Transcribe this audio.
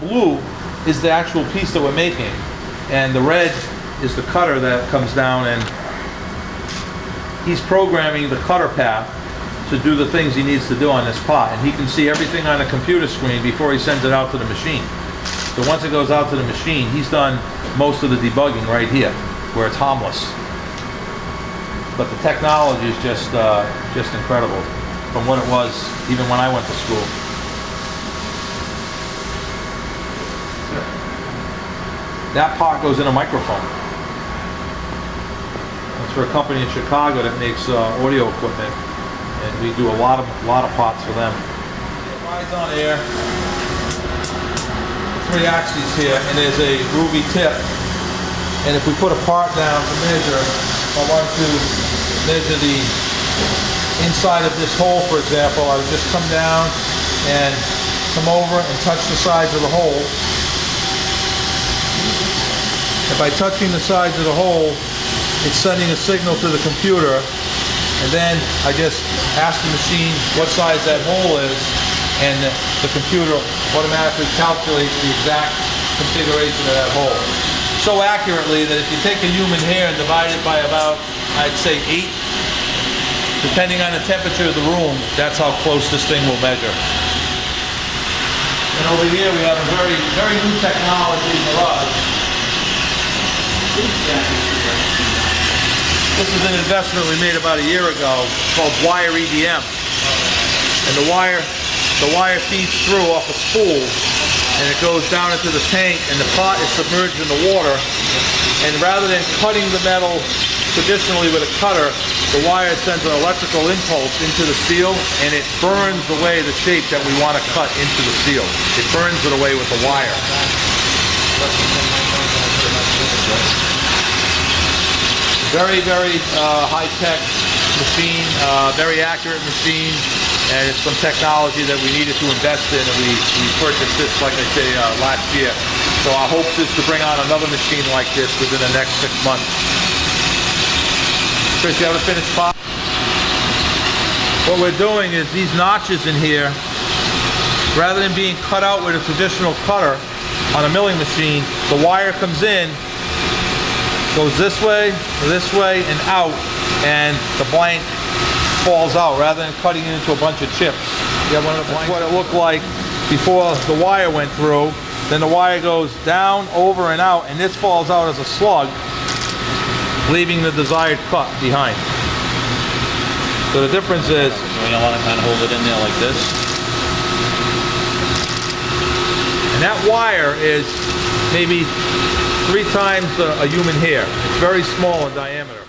blue is the actual piece that we're making, and the red is the cutter that comes down, and he's programming the cutter path to do the things he needs to do on this pot, and he can see everything on a computer screen before he sends it out to the machine. So once it goes out to the machine, he's done most of the debugging right here, where it's harmless. But the technology is just incredible from what it was even when I went to school. That pot goes in a microphone. It's for a company in Chicago that makes audio equipment, and we do a lot of pots for them. It rides on air. 3 axes here, and there's a groovy tip. And if we put a part down to measure, I want to measure the inside of this hole, for example. I would just come down and come over and touch the sides of the hole. And by touching the sides of the hole, it's sending a signal to the computer, and then I just ask the machine what size that hole is, and the computer automatically calculates the exact configuration of that hole. So accurately that if you take a human hair and divide it by about, I'd say 8, depending on the temperature of the room, that's how close this thing will measure. And over here we have a very, very new technology for us. This is an investment we made about a year ago called wire EDM. And the wire feeds through off a spool, and it goes down into the tank, and the pot is submerged in the water. And rather than cutting the metal traditionally with a cutter, the wire sends an electrical impulse into the steel, and it burns away the shape that we want to cut into the steel. It burns it away with the wire. Very, very high-tech machine, very accurate machine, and it's some technology that we needed to invest in, and we purchased this, like I say, last year. So our hope is to bring on another machine like this within the next 6 months. Chris, you have a finished pot? What we're doing is these notches in here, rather than being cut out with a traditional cutter on a milling machine, the wire comes in, goes this way, and out, and the blank falls out rather than cutting it into a bunch of chips. Yeah, that's what it looked like before the wire went through. Then the wire goes down, over, and out, and this falls out as a slug, leaving the desired cut behind. So the difference is, you want to kind of hold it in there like this. And that wire is maybe 3 times a human hair. It's very small in diameter.